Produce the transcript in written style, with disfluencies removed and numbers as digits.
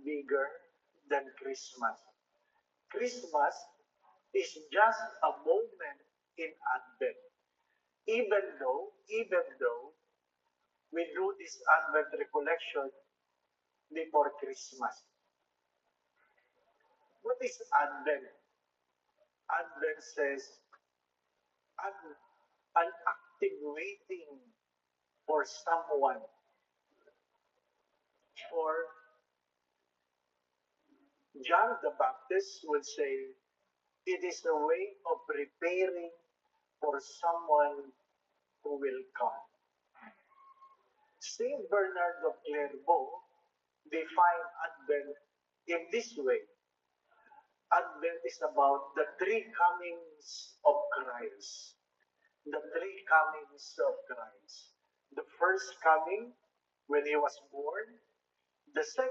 bigger than Christmas. Christmas is just a moment in Advent. Even though we do this Advent recollection before Christmas. What is Advent? Advent says an active waiting for someone. For John the Baptist would say, it is a way of preparing for someone who will come. Saint Bernard of Clairvaux defined Advent in this way. Advent is about the three comings of Christ. The three comings of Christ. The first coming when he was born, the second